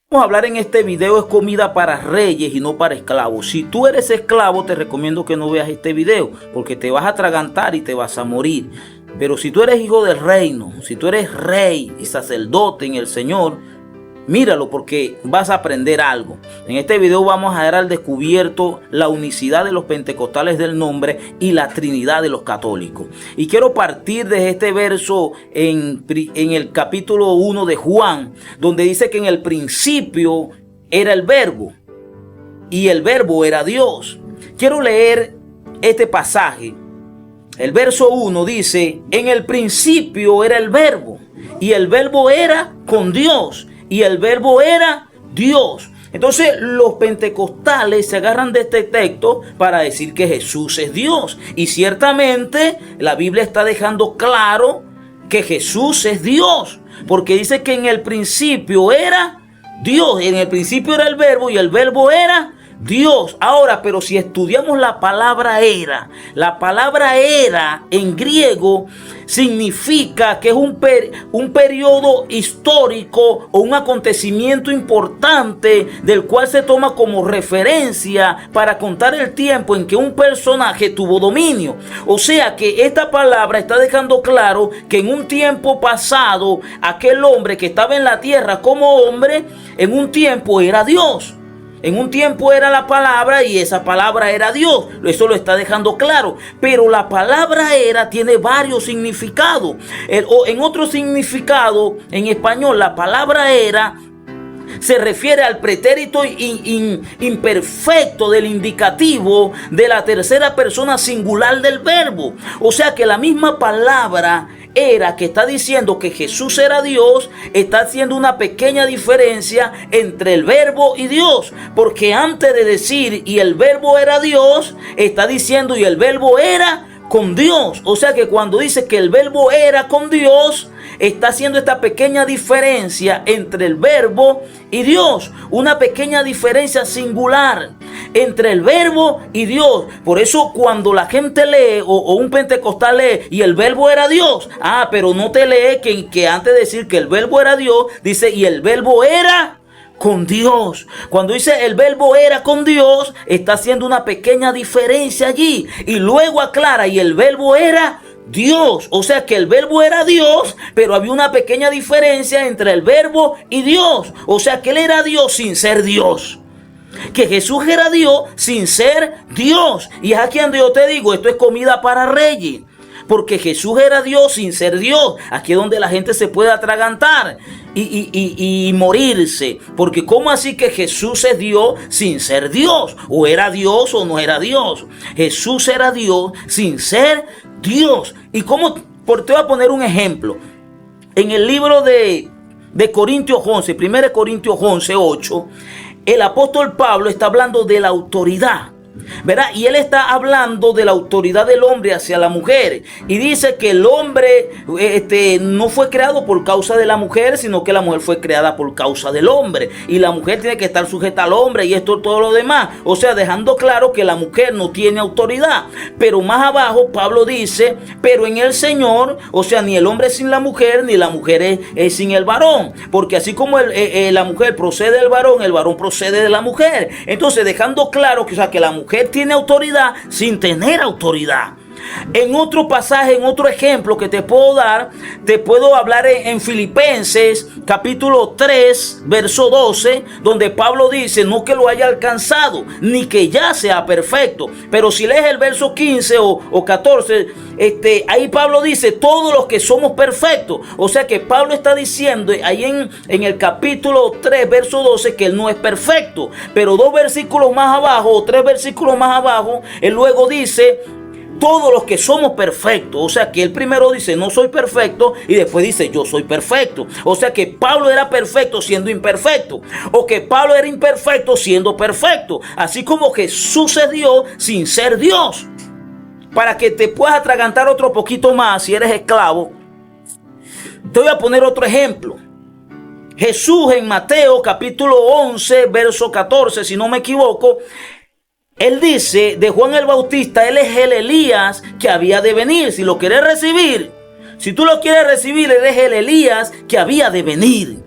Vamos a hablar en este video es comida para reyes y no para esclavos. Si tú eres esclavo, te recomiendo que no veas este video porque te vas a atragantar y te vas a morir. Pero si tú eres hijo del reino, si tú eres rey y sacerdote en el Señor, míralo porque vas a aprender algo. En este video vamos a dar al descubierto la unicidad de los pentecostales del nombre y la trinidad de los católicos. Y quiero partir de este verso en el capítulo 1 de Juan, donde dice que en el principio era el verbo y el verbo era Dios. Quiero leer este pasaje. El verso 1 dice: en el principio era el verbo y el verbo era con Dios. Y el verbo era Dios. Entonces los pentecostales se agarran de este texto para decir que Jesús es Dios. Y ciertamente la Biblia está dejando claro que Jesús es Dios. Porque dice que en el principio era Dios. En el principio era el verbo y el verbo era Dios. Ahora, pero si estudiamos la palabra era en griego significa que es un periodo histórico o un acontecimiento importante del cual se toma como referencia para contar el tiempo en que un personaje tuvo dominio. O sea que esta palabra está dejando claro que en un tiempo pasado aquel hombre que estaba en la tierra como hombre, en un tiempo era Dios. En un tiempo era la palabra y esa palabra era Dios. Eso lo está dejando claro. Pero la palabra era tiene varios significados. En otro significado, en español, la palabra era se refiere al pretérito imperfecto del indicativo de la tercera persona singular del verbo. O sea que la misma palabra era que está diciendo que Jesús era Dios, está haciendo una pequeña diferencia entre el verbo y Dios, porque antes de decir y el verbo era Dios, está diciendo y el verbo era con Dios. O sea que cuando dice que el verbo era con Dios, está haciendo esta pequeña diferencia entre el verbo y Dios, una pequeña diferencia singular entre el verbo y Dios. Por eso cuando la gente lee o un pentecostal lee y el verbo era Dios, pero no te lee que antes de decir que el verbo era Dios, dice y el verbo era con Dios. Cuando dice el verbo era con Dios, está haciendo una pequeña diferencia allí y luego aclara y el verbo era Dios. O sea que el verbo era Dios, pero había una pequeña diferencia entre el verbo y Dios. O sea que él era Dios sin ser Dios, que Jesús era Dios sin ser Dios. Y es aquí donde yo te digo, esto es comida para reyes, porque Jesús era Dios sin ser Dios. Aquí es donde la gente se puede atragantar y morirse. Porque ¿cómo así que Jesús es Dios sin ser Dios? ¿O era Dios o no era Dios? Jesús era Dios sin ser Dios. ¿Y cómo? Te voy a poner un ejemplo. En el libro de Corintios 11, 1 Corintios 11, 8, el apóstol Pablo está hablando de la autoridad, ¿verdad? Y él está hablando de la autoridad del hombre hacia la mujer. Y dice que el hombre no fue creado por causa de la mujer, sino que la mujer fue creada por causa del hombre. Y la mujer tiene que estar sujeta al hombre y esto todo lo demás. O sea, dejando claro que la mujer no tiene autoridad. Pero más abajo Pablo dice, pero en el Señor, o sea, ni el hombre sin la mujer, ni la mujer es sin el varón. Porque así como la mujer procede del varón, el varón procede de la mujer. Entonces, dejando claro que, o sea, que la mujer tiene autoridad sin tener autoridad. En otro pasaje, en otro ejemplo que te puedo dar, te puedo hablar en Filipenses capítulo 3 verso 12, donde Pablo dice no que lo haya alcanzado ni que ya sea perfecto, pero si lees el verso 15 o 14, ahí Pablo dice todos los que somos perfectos. O sea que Pablo está diciendo ahí en el capítulo 3 verso 12 que él no es perfecto, pero 2 versículos más abajo o 3 versículos más abajo él luego dice todos los que somos perfectos. O sea que él primero dice no soy perfecto y después dice yo soy perfecto. O sea que Pablo era perfecto siendo imperfecto, o que Pablo era imperfecto siendo perfecto, así como Jesús es Dios sin ser Dios. Para que te puedas atragantar otro poquito más si eres esclavo, te voy a poner otro ejemplo. Jesús en Mateo capítulo 11 verso 14, si no me equivoco, él dice de Juan el Bautista, él es el Elías que había de venir. Si lo quieres recibir, si tú lo quieres recibir, él es el Elías que había de venir.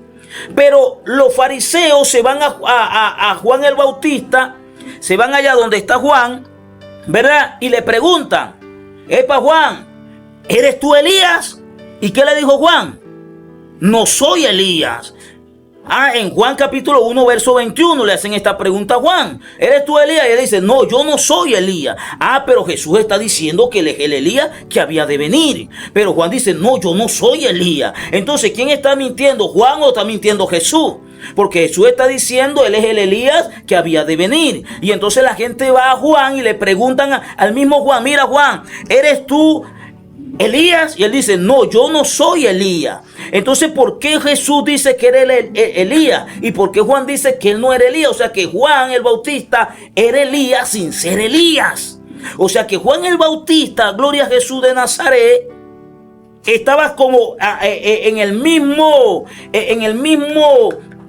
Pero los fariseos se van a Juan el Bautista, se van allá donde está Juan, ¿verdad? Y le preguntan, epa Juan, ¿eres tú Elías? ¿Y qué le dijo Juan? No soy Elías. En Juan capítulo 1, verso 21 le hacen esta pregunta a Juan. ¿Eres tú Elías? Y él dice, no, yo no soy Elías. Pero Jesús está diciendo que él es el Elías que había de venir. Pero Juan dice, no, yo no soy Elías. Entonces, ¿quién está mintiendo? ¿Juan o está mintiendo Jesús? Porque Jesús está diciendo, él es el Elías que había de venir. Y entonces la gente va a Juan y le preguntan al mismo Juan, mira Juan, ¿eres tú Elías? Y él dice, no, yo no soy Elías. Entonces, ¿por qué Jesús dice que era Elías? ¿Y por qué Juan dice que él no era Elías? O sea, que Juan el Bautista era Elías sin ser Elías. O sea, que Juan el Bautista, gloria a Jesús de Nazaret, estaba como en el mismo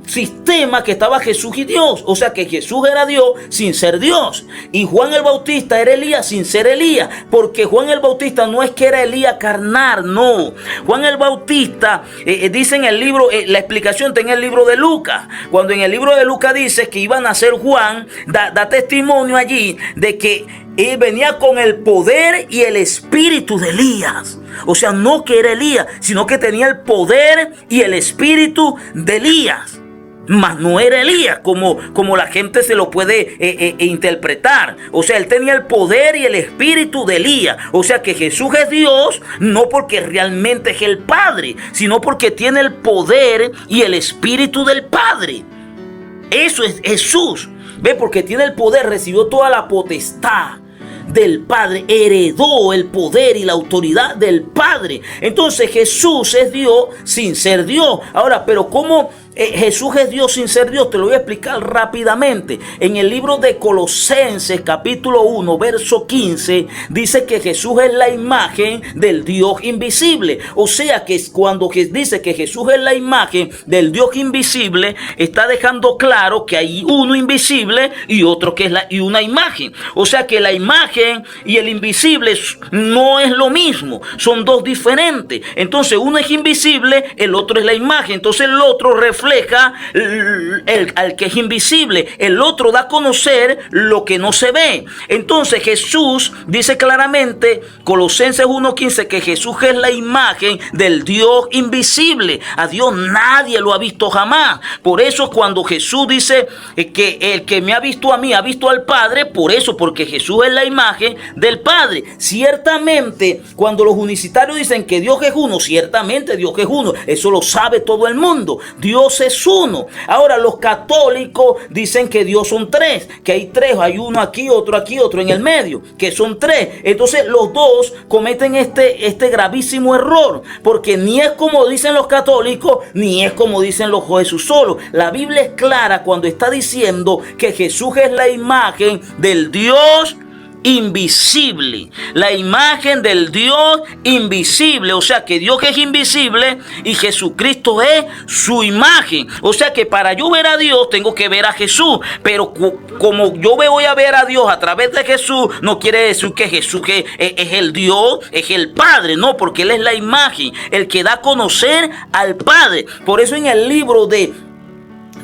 sistema que estaba Jesús y Dios. O sea que Jesús era Dios sin ser Dios, y Juan el Bautista era Elías sin ser Elías, porque Juan el Bautista no es que era Elías carnal, no. Juan el Bautista dice en el libro, la explicación está en el libro de Lucas, cuando en el libro de Lucas dice que iba a nacer Juan, da testimonio allí de que él venía con el poder y el espíritu de Elías. O sea, no que era Elías, sino que tenía el poder y el espíritu de Elías. Mas no era Elías como la gente se lo puede interpretar. O sea, él tenía el poder y el espíritu de Elías. O sea que Jesús es Dios, no porque realmente es el Padre, sino porque tiene el poder y el espíritu del Padre. Eso es Jesús. ¿Ve? Porque tiene el poder, recibió toda la potestad del Padre, heredó el poder y la autoridad del Padre. Entonces Jesús es Dios sin ser Dios. Ahora, pero ¿cómo Jesús es Dios sin ser Dios? Te lo voy a explicar rápidamente. En el libro de Colosenses capítulo 1 verso 15 dice que Jesús es la imagen del Dios invisible. O sea que cuando dice que Jesús es la imagen del Dios invisible, está dejando claro que hay uno invisible y otro que es una imagen. O sea que la imagen y el invisible no es lo mismo, son dos diferentes. Entonces uno es invisible, el otro es la imagen. Entonces el otro refleja al que es invisible, el otro da a conocer lo que no se ve. Entonces Jesús dice claramente, Colosenses 1:15, que Jesús es la imagen del Dios invisible. A Dios nadie lo ha visto jamás. Por eso cuando Jesús dice que el que me ha visto a mí ha visto al Padre, por eso, porque Jesús es la imagen del Padre. Ciertamente, cuando los unicitarios dicen que Dios es uno, ciertamente Dios es uno, eso lo sabe todo el mundo. Dios es uno. Ahora, los católicos dicen que Dios son tres, que hay tres, hay uno aquí, otro en el medio, que son tres. Entonces los dos cometen este gravísimo error, porque ni es como dicen los católicos, ni es como dicen los Jesús solo. La Biblia es clara cuando está diciendo que Jesús es la imagen del Dios invisible, la imagen del Dios invisible. O sea que Dios es invisible y Jesucristo es su imagen. O sea que para yo ver a Dios tengo que ver a Jesús, pero como yo voy a ver a Dios a través de Jesús, no quiere decir que Jesús es el Dios, es el Padre, no, porque Él es la imagen, el que da a conocer al Padre. Por eso en el libro de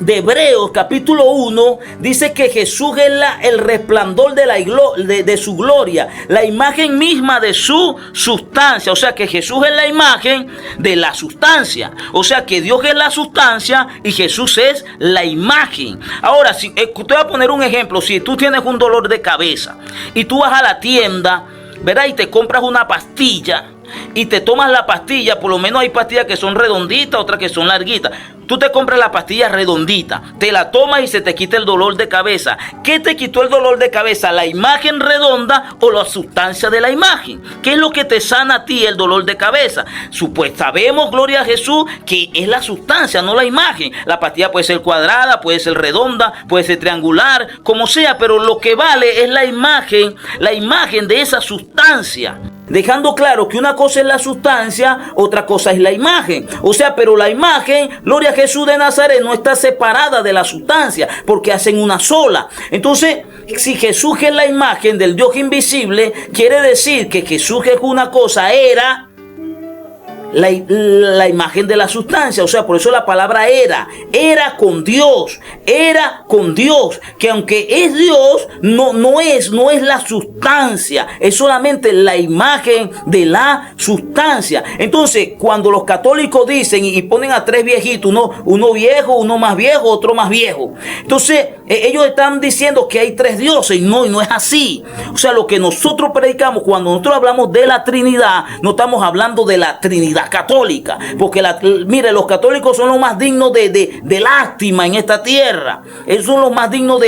Hebreos capítulo 1 dice que Jesús es el resplandor de su gloria, la imagen misma de su sustancia. O sea que Jesús es la imagen de la sustancia. O sea que Dios es la sustancia y Jesús es la imagen. Ahora, te voy a poner un ejemplo. Si tú tienes un dolor de cabeza y tú vas a la tienda, ¿verdad? Y te compras una pastilla y te tomas la pastilla, por lo menos hay pastillas que son redonditas, otras que son larguitas. Tú te compras la pastilla redondita, te la tomas y se te quita el dolor de cabeza. ¿Qué te quitó el dolor de cabeza? ¿La imagen redonda o la sustancia de la imagen? ¿Qué es lo que te sana a ti el dolor de cabeza? Pues sabemos, gloria a Jesús, que es la sustancia, no la imagen. La pastilla puede ser cuadrada, puede ser redonda, puede ser triangular, como sea, pero lo que vale es la imagen de esa sustancia. Dejando claro que una cosa es la sustancia, otra cosa es la imagen. O sea, pero la imagen, gloria a Jesús de Nazaret, no está separada de la sustancia, porque hacen una sola. Entonces, si Jesús es la imagen del Dios invisible, quiere decir que Jesús es una cosa, era, la imagen de la sustancia. O sea, por eso la palabra era con Dios, que aunque es Dios, no es la sustancia, es solamente la imagen de la sustancia. Entonces, cuando los católicos dicen y ponen a tres viejitos, uno viejo, uno más viejo, otro más viejo, entonces ellos están diciendo que hay tres dioses, y no es así. O sea, lo que nosotros predicamos cuando nosotros hablamos de la Trinidad, no estamos hablando de la Trinidad católica, porque mire, los católicos son los más dignos de lástima en esta tierra. Ellos son los más dignos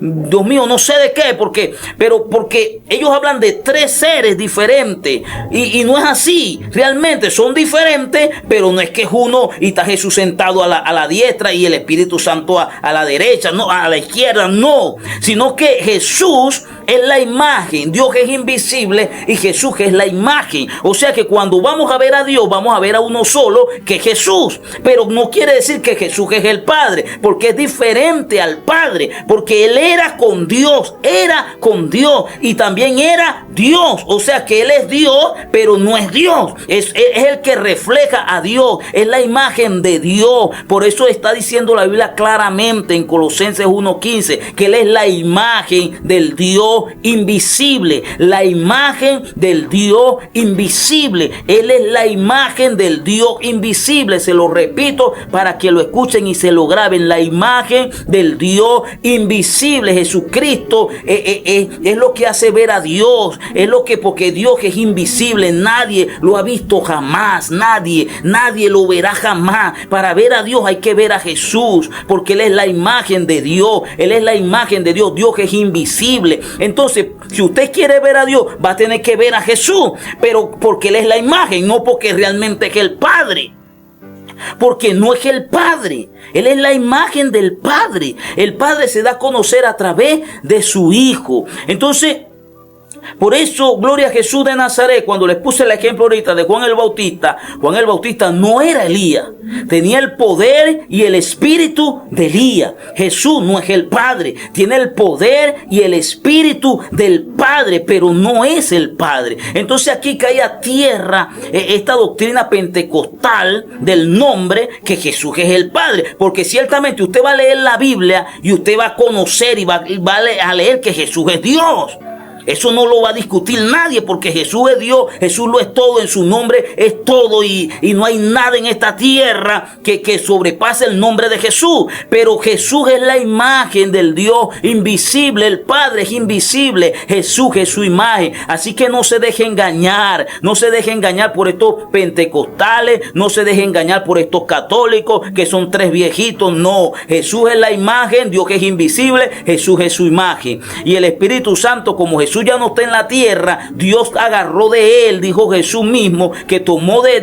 Dios mío, no sé de qué, porque ellos hablan de tres seres diferentes, y no es así. Realmente son diferentes, pero no es que es uno y está Jesús sentado a la diestra y el Espíritu Santo a la derecha, no, a la izquierda, no, sino que Jesús es la imagen. Dios es invisible y Jesús es la imagen. O sea que cuando vamos a ver a Dios, vamos a ver a uno solo, que es Jesús. Pero no quiere decir que Jesús es el Padre, porque es diferente al Padre, porque Él era con Dios y también era Dios. O sea que Él es Dios, pero no es Dios. Es el que refleja a Dios, es la imagen de Dios. Por eso está diciendo la Biblia claramente en Colosenses 1:15 que Él es la imagen del Dios invisible, la imagen del Dios invisible. Él es la imagen del Dios invisible. Se lo repito para que lo escuchen y se lo graben: la imagen del Dios invisible. Jesucristo es lo que hace ver a Dios, porque Dios es invisible, nadie lo ha visto jamás, nadie lo verá jamás. Para ver a Dios hay que ver a Jesús, porque Él es la imagen de Dios, Él es la imagen de Dios. Dios es invisible. Entonces, si usted quiere ver a Dios, va a tener que ver a Jesús, pero porque Él es la imagen, no porque realmente es el Padre. Porque no es el Padre, Él es la imagen del Padre. El Padre se da a conocer a través de su Hijo. Entonces, por eso, gloria a Jesús de Nazaret. Cuando les puse el ejemplo ahorita de Juan el Bautista no era Elías, tenía el poder y el espíritu de Elías. Jesús no es el Padre, tiene el poder y el espíritu del Padre, pero no es el Padre. Entonces aquí cae a tierra esta doctrina pentecostal del nombre que Jesús es el Padre, porque ciertamente usted va a leer la Biblia y usted va a conocer y va a leer que Jesús es Dios. Eso no lo va a discutir nadie, porque Jesús es Dios, Jesús lo es todo, en su nombre es todo, y no hay nada en esta tierra que sobrepase el nombre de Jesús. Pero Jesús es la imagen del Dios invisible, el Padre es invisible, Jesús es su imagen. Así que no se deje engañar, por estos pentecostales, no se deje engañar por estos católicos que son tres viejitos. No, Jesús es la imagen, Dios es invisible, Jesús es su imagen. Y el Espíritu Santo, como Jesús ya no está en la tierra, Dios agarró de Él, dijo Jesús mismo, que tomó de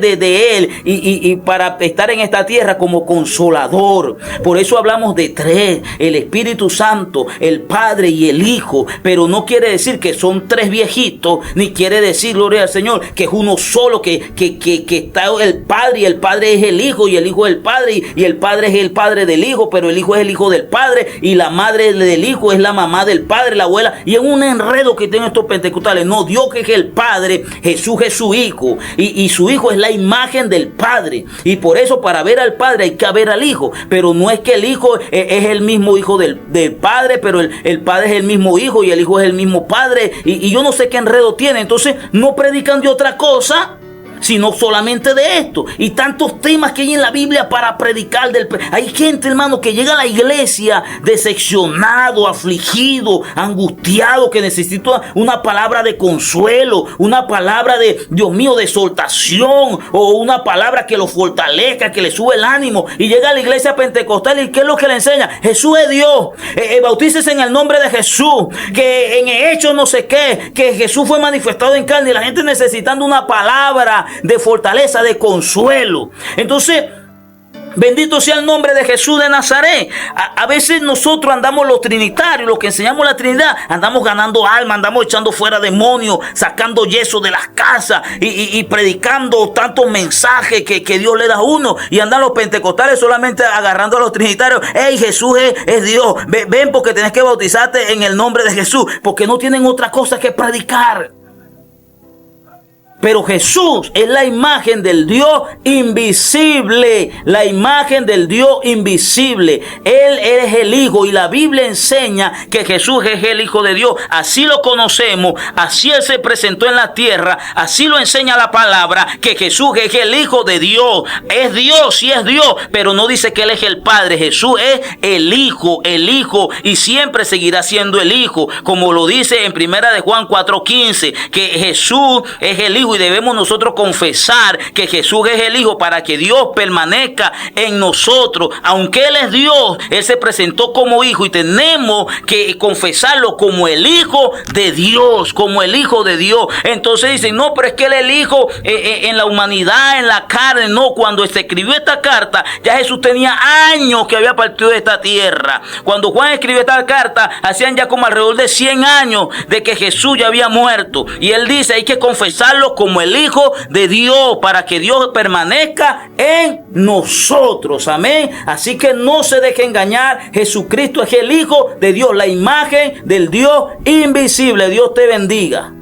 Él y para estar en esta tierra como consolador. Por eso hablamos de tres: el Espíritu Santo, el Padre y el Hijo. Pero no quiere decir que son tres viejitos, ni quiere decir, gloria al Señor, que es uno solo, que está el Padre, y el Padre es el Hijo, y el Hijo es el Padre, y el Padre es el Padre del Hijo, pero el Hijo es el Hijo del Padre, y la madre del Hijo es la mamá del Padre, la abuela, y es un enredo que tienen estos pentecostales. No, Dios que es el Padre, Jesús es su Hijo, y su Hijo es la imagen del Padre. Y por eso, para ver al Padre hay que ver al Hijo. Pero no es que el Hijo es el mismo Hijo del Padre, pero el Padre es el mismo Hijo y el Hijo es el mismo Padre, y yo no sé qué enredo tiene. Entonces no predican de otra cosa, sino solamente de esto. Y tantos temas que hay en la Biblia para predicar hay gente, hermano, que llega a la iglesia decepcionado, afligido, angustiado, que necesita una palabra de consuelo, una palabra de, Dios mío, de exhortación, o una palabra que lo fortalezca, que le sube el ánimo. Y llega a la iglesia pentecostal, y ¿qué es lo que le enseña? Jesús es Dios, bautícese en el nombre de Jesús, que en Hechos no sé qué, que Jesús fue manifestado en carne, y la gente necesitando una palabra de fortaleza, de consuelo. Entonces, bendito sea el nombre de Jesús de Nazaret. A veces nosotros andamos los trinitarios, los que enseñamos la Trinidad, andamos ganando almas, andamos echando fuera demonios, sacando yeso de las casas y predicando tantos mensajes que Dios le da a uno. Y andan los pentecostales solamente agarrando a los trinitarios. Hey, Jesús es Dios. Ven porque tenés que bautizarte en el nombre de Jesús, porque no tienen otra cosa que predicar. Pero Jesús es la imagen del Dios invisible. La imagen del Dios invisible. Él es el Hijo y la Biblia enseña que Jesús es el Hijo de Dios. Así lo conocemos, así Él se presentó en la tierra, así lo enseña la palabra, que Jesús es el Hijo de Dios. Es Dios, sí es Dios, pero no dice que Él es el Padre. Jesús es el Hijo, y siempre seguirá siendo el Hijo, como lo dice en 1 de Juan 4:15, que Jesús es el Hijo y debemos nosotros confesar que Jesús es el Hijo para que Dios permanezca en nosotros. Aunque Él es Dios, Él se presentó como Hijo y tenemos que confesarlo como el Hijo de Dios, como el Hijo de Dios. Entonces dicen, no, pero es que Él es el Hijo en la humanidad, en la carne. No, cuando se escribió esta carta, ya Jesús tenía años que había partido de esta tierra. Cuando Juan escribió esta carta, hacían ya como alrededor de 100 años de que Jesús ya había muerto. Y Él dice, hay que confesarlo como el Hijo de Dios para que Dios permanezca en nosotros. Amén. Así que no se deje engañar. Jesucristo es el Hijo de Dios, la imagen del Dios invisible. Dios te bendiga.